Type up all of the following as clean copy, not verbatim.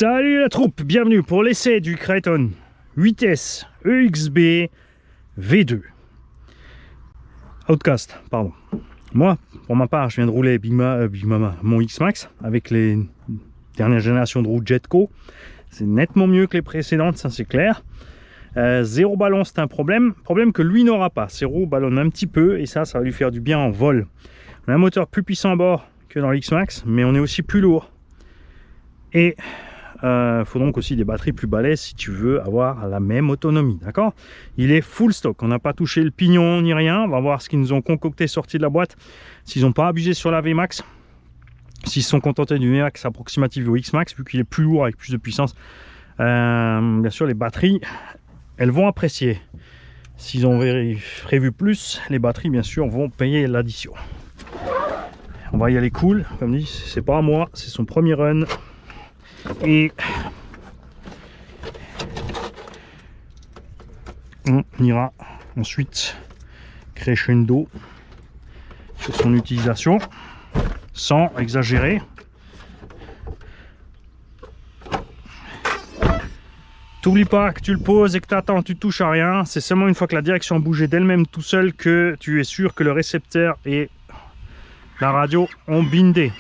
Salut la troupe, bienvenue pour l'essai du Kraton 8S EXB V2 Outcast, pardon. Moi, pour ma part, je viens de rouler Big Mama, mon X-Max avec les dernières générations de roues Jetco. C'est nettement mieux que les précédentes, ça c'est clair. Zéro ballon, c'est un problème que lui n'aura pas. Ses roues ballonnent un petit peu et ça va lui faire du bien en vol. On a un moteur plus puissant à bord que dans l'X-Max, mais on est aussi plus lourd. Et faut donc aussi des batteries plus balèzes si tu veux avoir la même autonomie, d'accord? Il est full stock, on n'a pas touché le pignon ni rien. On va voir ce qu'ils nous ont concocté sorti de la boîte, s'ils n'ont pas abusé sur la VMAX, s'ils se sont contentés du VMAX approximatif au X-Max vu qu'il est plus lourd avec plus de puissance. Bien sûr les batteries, elles vont apprécier. S'ils ont prévu plus, les batteries bien sûr vont payer l'addition. On va y aller cool, comme dit, c'est pas à moi, c'est son premier run. Et on ira ensuite crescendo sur son utilisation sans exagérer. T'oublies pas que tu le poses et que tu attends, tu touches à rien. C'est seulement une fois que la direction a bougé d'elle-même tout seul que tu es sûr que le récepteur et la radio ont bindé.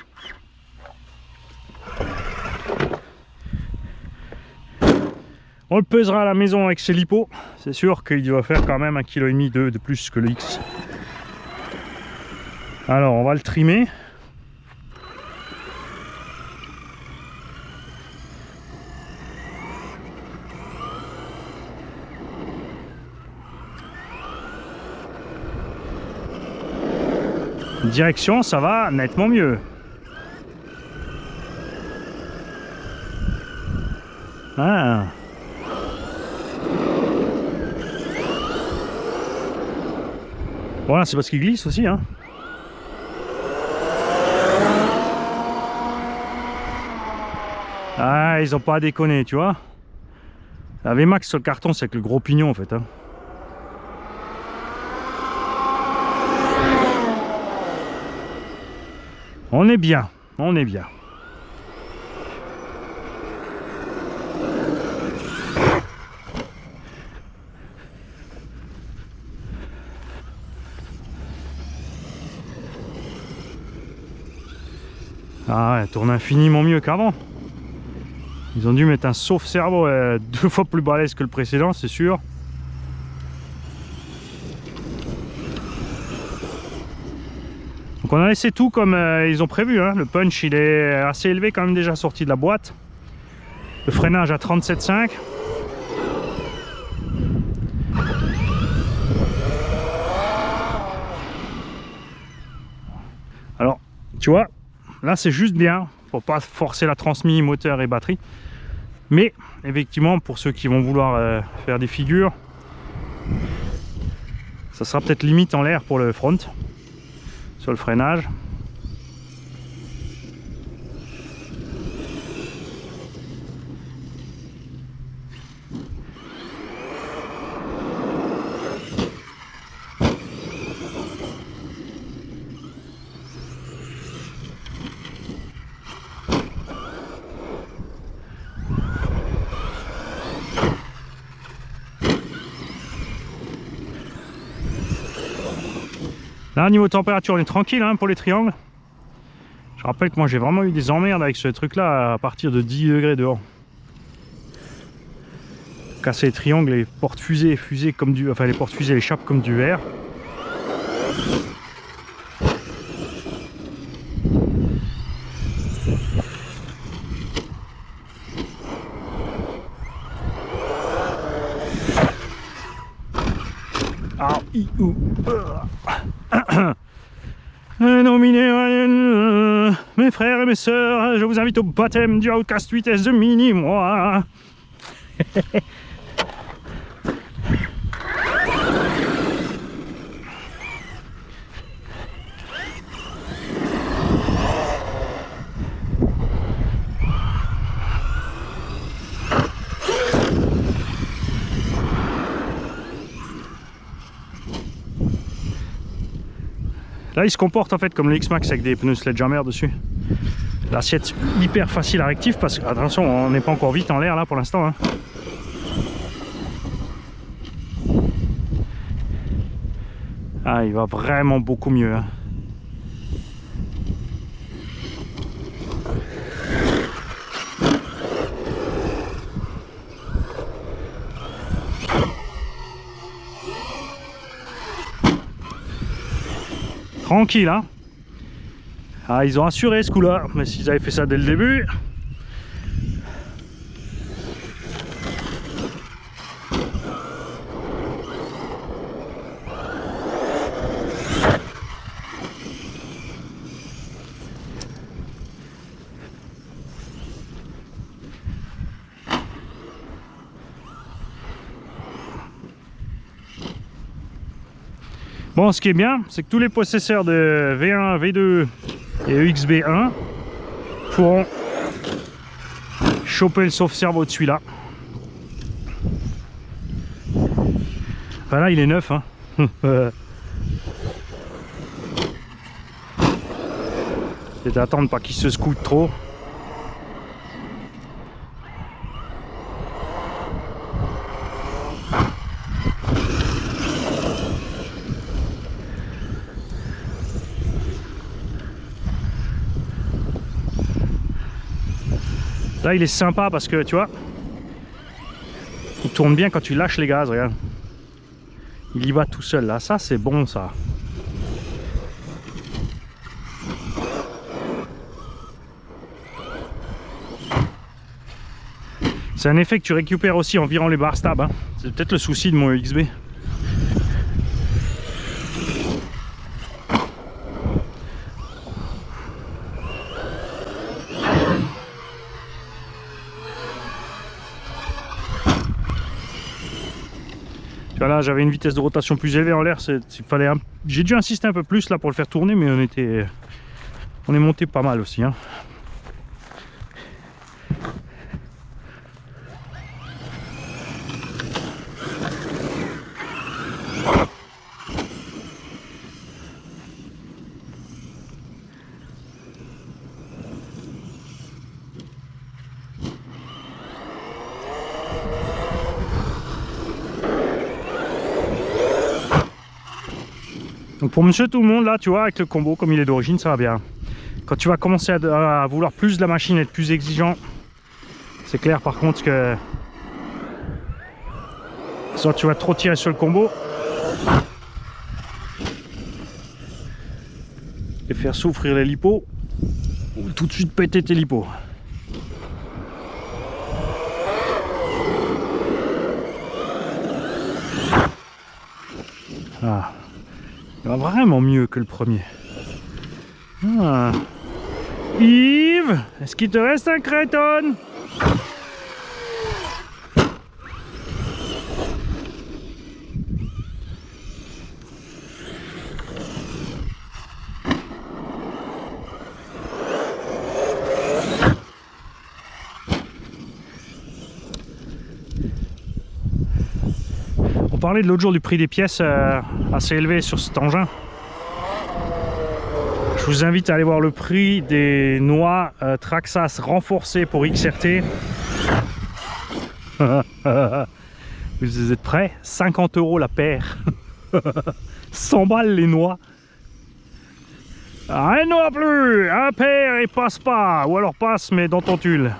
On le pesera à la maison avec ses lipo. C'est sûr qu'il doit faire quand même 1,5 kg de plus que le X. Alors on va le trimer. Direction, ça va nettement mieux. Ah. Voilà, c'est parce qu'il glisse aussi, hein. Ah, ils ont pas déconné, tu vois. La VMAX sur le carton, c'est avec le gros pignon en fait, hein. On est bien, on est bien. Ah ouais, elle tourne infiniment mieux qu'avant. Ils ont dû mettre un sauve-cerveau 2 fois plus balèze que le précédent, c'est sûr. Donc on a laissé tout comme ils ont prévu, hein. Le punch il est assez élevé quand même déjà sorti de la boîte. Le freinage à 37,5. Alors, tu vois, là c'est juste bien pour pas forcer la transmission, moteur et batterie. Mais effectivement pour ceux qui vont vouloir faire des figures, ça sera peut-être limite en l'air pour le front sur le freinage. Là, niveau température, on est tranquille hein, pour les triangles. Je rappelle que moi j'ai vraiment eu des emmerdes avec ce truc là à partir de 10 degrés dehors. Casser les triangles, les portes-fusées, comme du. Enfin les portes-fusées, les chapes comme du verre. Ah, mes frères et mes sœurs, je vous invite au baptême du Outcast 8S de Mini, moi. Là il se comporte en fait comme le X-Max avec des pneus Sledgehammer dessus. L'assiette hyper facile à rectifier parce que, attention, on n'est pas encore vite en l'air là pour l'instant. Hein. Ah, il va vraiment beaucoup mieux. Hein. Tranquille, hein. Ah, ils ont assuré ce coup-là, mais s'ils avaient fait ça dès le début. Bon, ce qui est bien, c'est que tous les possesseurs de V1, V2 et EXB1 pourront choper le sauve-cerveau de celui-là. Enfin là, il est neuf. Hein. C'est d'attendre pas qu'il se secoue trop. Là il est sympa parce que tu vois, il tourne bien quand tu lâches les gaz, regarde. Il y va tout seul là, ça c'est bon ça. C'est un effet que tu récupères aussi en virant les barres stab. Hein. C'est peut-être le souci de mon EXB. Là j'avais une vitesse de rotation plus élevée en l'air, j'ai dû insister un peu plus là pour le faire tourner, mais on est monté pas mal aussi hein. Donc pour monsieur tout le monde là, tu vois, avec le combo comme il est d'origine, ça va bien. Quand tu vas commencer à vouloir plus de la machine, être plus exigeant, c'est clair par contre que soit tu vas trop tirer sur le combo et faire souffrir les lipos, ou tout de suite péter tes lipos. Ah. Il va vraiment mieux que le premier. Ah. Yves, est-ce qu'il te reste un Créton? On parlait de l'autre jour du prix des pièces assez élevé sur cet engin. Je vous invite à aller voir le prix des noix Traxxas renforcées pour XRT. Vous êtes prêts? 50 € la paire. 100 balles les noix. Rien ne va plus. Un paire et passe pas. Ou alors passe mais dans ton tulle.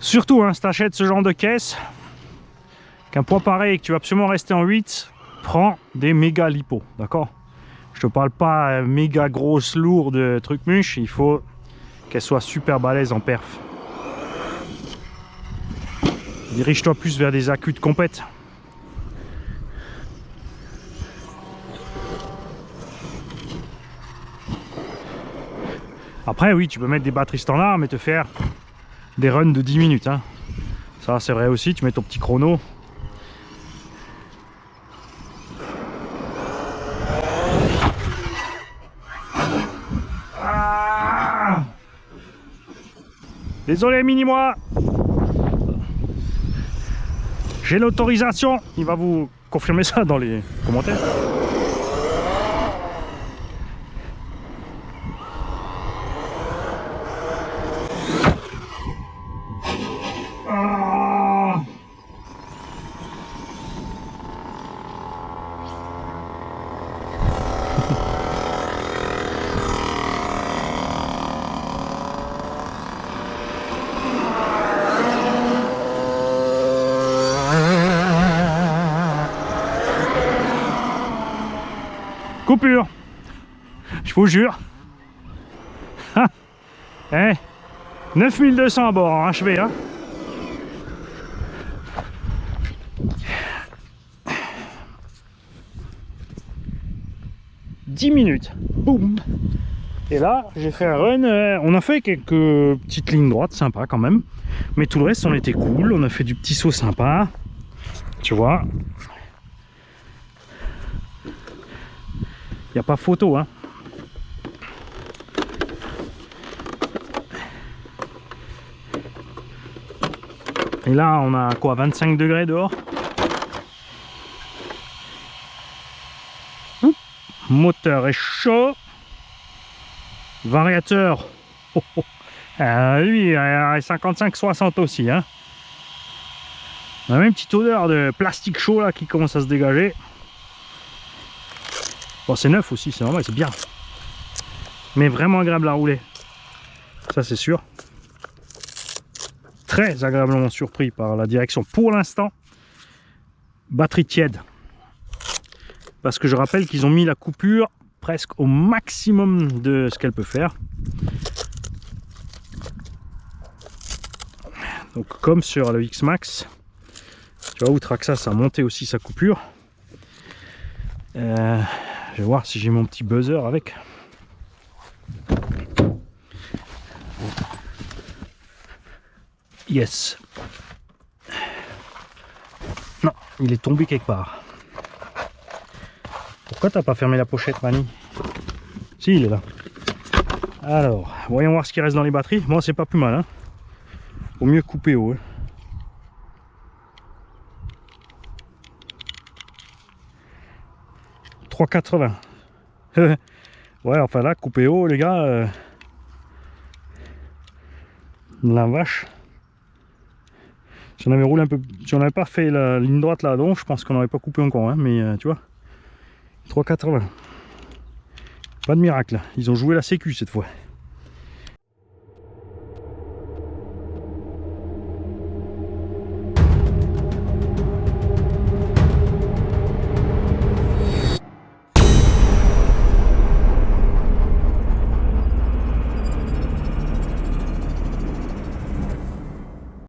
Surtout, hein, si tu achètes ce genre de caisse, qu'un poids pareil et que tu vas absolument rester en 8, prends des méga lipos, d'accord? Je te parle pas méga grosse, lourde, truc muche, il faut qu'elle soit super balèze en perf. Dirige-toi plus vers des accus de compète. Après, oui, tu peux mettre des batteries standards, mais te faire des runs de 10 minutes. Hein. Ça, c'est vrai aussi, tu mets ton petit chrono. Désolé, mini-moi. J'ai l'autorisation. Il va vous confirmer ça dans les commentaires. Coupure, je vous jure. Eh, 9200 à bord en achevé. Hein. « 10 minutes. Boum. Et là, j'ai fait un run. On a fait quelques petites lignes droites sympas quand même. Mais tout le reste, on était cool. On a fait du petit saut sympa. Tu vois. Il n'y a pas photo, hein. Et là, on a quoi, 25 degrés dehors. Moteur est chaud. Variateur. Oh, oh. Lui, il a 55-60 aussi, hein. On a même une petite odeur de plastique chaud là qui commence à se dégager. Bon, c'est neuf aussi, c'est normal, c'est bien. Mais vraiment agréable à rouler. Ça, c'est sûr. Très agréablement surpris par la direction. Pour l'instant, batterie tiède. Parce que je rappelle qu'ils ont mis la coupure presque au maximum de ce qu'elle peut faire. Donc, comme sur le X-Max, tu vois, où Traxxas a monté aussi sa coupure. Je vais voir si j'ai mon petit buzzer avec. Yes. Non, il est tombé quelque part. Pourquoi t'as pas fermé la pochette, Mani? Si, il est là. Alors, voyons voir ce qui reste dans les batteries. Moi, c'est pas plus mal, hein. Au mieux couper haut. Hein. $3,80. Ouais, enfin là, coupé haut, les gars. La vache. Si on avait roulé un peu, si on n'avait pas fait la ligne droite là, donc je pense qu'on n'aurait pas coupé encore, hein, mais tu vois, $3,80. Pas de miracle, ils ont joué la sécu cette fois.